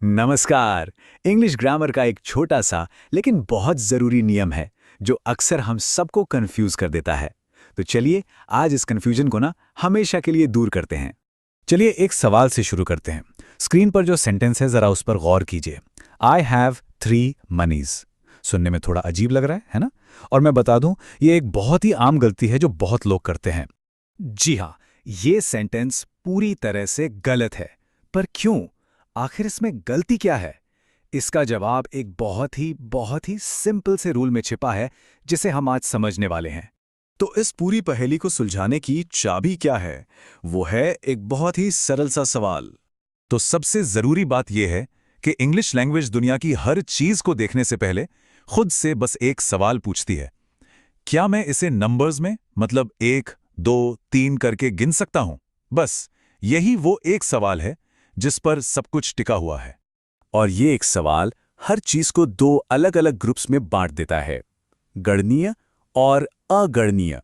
नमस्कार। English grammar का एक छोटा सा लेकिन बहुत जरूरी नियम है जो अक्सर हम सबको कंफ्यूज कर देता है। तो चलिए आज इस कंफ्यूजन को ना हमेशा के लिए दूर करते हैं। चलिए एक सवाल से शुरू करते हैं। स्क्रीन पर जो सेंटेंस है जरा उस पर गौर कीजिए। I have 3 मनीज। सुनने में थोड़ा अजीब लग रहा है ना? और मैं बता दूं, ये एक बहुत ही आम गलती है जो बहुत लोग करते हैं। जी हाँ, ये सेंटेंस पूरी तरह से गलत है। पर क्यों? आखिर इसमें गलती क्या है? इसका जवाब एक बहुत ही सिंपल से रूल में छिपा है जिसे हम आज समझने वाले हैं। तो इस पूरी पहेली को सुलझाने की चाबी क्या है? वो है एक बहुत ही सरल सा सवाल। तो सबसे जरूरी बात यह है कि इंग्लिश लैंग्वेज दुनिया की हर चीज को देखने से पहले खुद से बस एक सवाल पूछती है। क्या मैं इसे नंबर्स में मतलब 1, 2, 3 करके गिन सकता हूं? बस यही वो एक सवाल है जिस पर सब कुछ टिका हुआ है। और ये एक सवाल हर चीज को 2 अलग-अलग ग्रुप्स में बांट देता है, गणनीय और अगणनीय।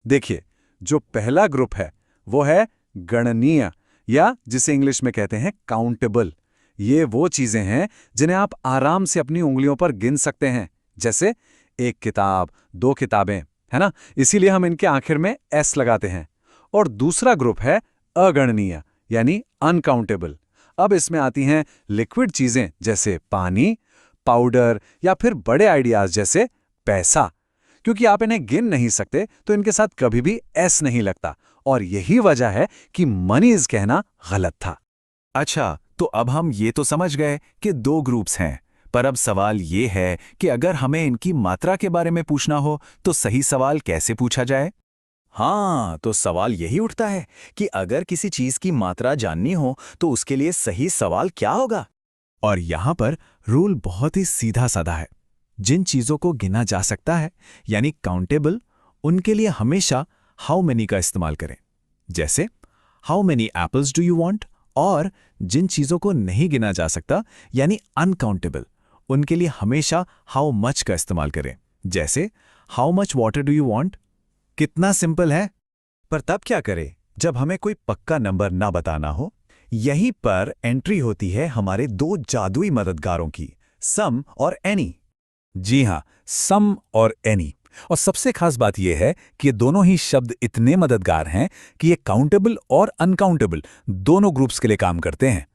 देखिए, जो पहला ग्रुप है वो है गणनीय, या जिसे इंग्लिश में कहते हैं काउंटेबल। ये वो चीजें हैं जिन्हें आप आराम से अपनी उंगलियों पर गिन सकते हैं, जैसे एक किताब, 2 किताबें, है ना? इसीलिए हम इनके आखिर में एस लगाते हैं। और दूसरा ग्रुप है अगणनीय, यानी अनकाउंटेबल। अब इसमें आती हैं लिक्विड चीजें जैसे पानी, पाउडर या फिर बड़े आइडियाज जैसे पैसा। क्योंकि आप इन्हें गिन नहीं सकते तो इनके साथ कभी भी एस नहीं लगता, और यही वजह है कि मनीज कहना गलत था। अच्छा, तो अब हम ये तो समझ गए कि 2 ग्रुप्स हैं, पर अब सवाल ये है कि अगर हमें इनकी मात्रा के बारे में पूछना हो तो सही सवाल कैसे पूछा जाए? हाँ, तो सवाल यही उठता है कि अगर किसी चीज की मात्रा जाननी हो तो उसके लिए सही सवाल क्या होगा? और यहां पर रूल बहुत ही सीधा साधा है। जिन चीजों को गिना जा सकता है यानी काउंटेबल, उनके लिए हमेशा हाउ मेनी का इस्तेमाल करें। जैसे how many apples do you want. और जिन चीजों को नहीं गिना जा सकता यानी अनकाउंटेबल, उनके लिए हमेशा हाउ मच का इस्तेमाल करें। जैसे how much water do you want. कितना सिंपल है। पर तब क्या करें जब हमें कोई पक्का नंबर ना बताना हो? यहीं पर एंट्री होती है हमारे 2 जादुई मददगारों की, सम और एनी। जी हाँ, सम और एनी। और सबसे खास बात यह है कि ये दोनों ही शब्द इतने मददगार हैं कि ये काउंटेबल और अनकाउंटेबल दोनों ग्रुप्स के लिए काम करते हैं।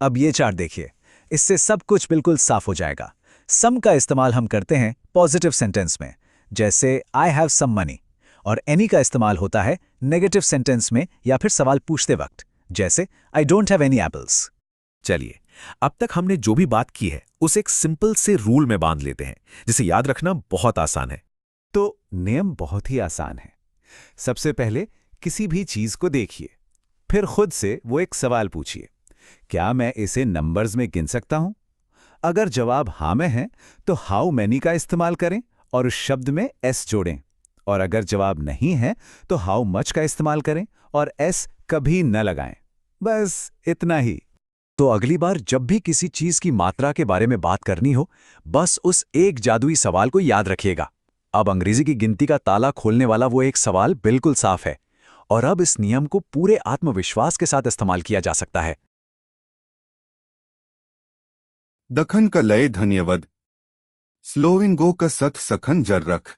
अब ये चार्ट देखिए, इससे सब कुछ बिल्कुल साफ हो जाएगा। सम का इस्तेमाल हम करते हैं पॉजिटिव सेंटेंस में, जैसे आई हैव सम मनी। और एनी का इस्तेमाल होता है नेगेटिव सेंटेंस में या फिर सवाल पूछते वक्त, जैसे I don't have any apples. चलिए, अब तक हमने जो भी बात की है उसे एक सिंपल से रूल में बांध लेते हैं, जिसे याद रखना बहुत आसान है। तो नियम बहुत ही आसान है। सबसे पहले किसी भी चीज को देखिए, फिर खुद से वो एक सवाल पूछिए, क्या मैं इसे नंबर्स में गिन सकता हूं? अगर जवाब हाँ में है तो हाउ मैनी का इस्तेमाल करें और उस शब्द में एस जोड़ें। और अगर जवाब नहीं है तो हाउ मच का इस्तेमाल करें और एस कभी न लगाएं। बस इतना ही। तो अगली बार जब भी किसी चीज की मात्रा के बारे में बात करनी हो, बस उस एक जादुई सवाल को याद रखिएगा। अब अंग्रेजी की गिनती का ताला खोलने वाला वो एक सवाल बिल्कुल साफ है, और अब इस नियम को पूरे आत्मविश्वास के साथ इस्तेमाल किया जा सकता है। दखन का लय धन्यवाद। स्लोविन गो का सत सखन जर रख।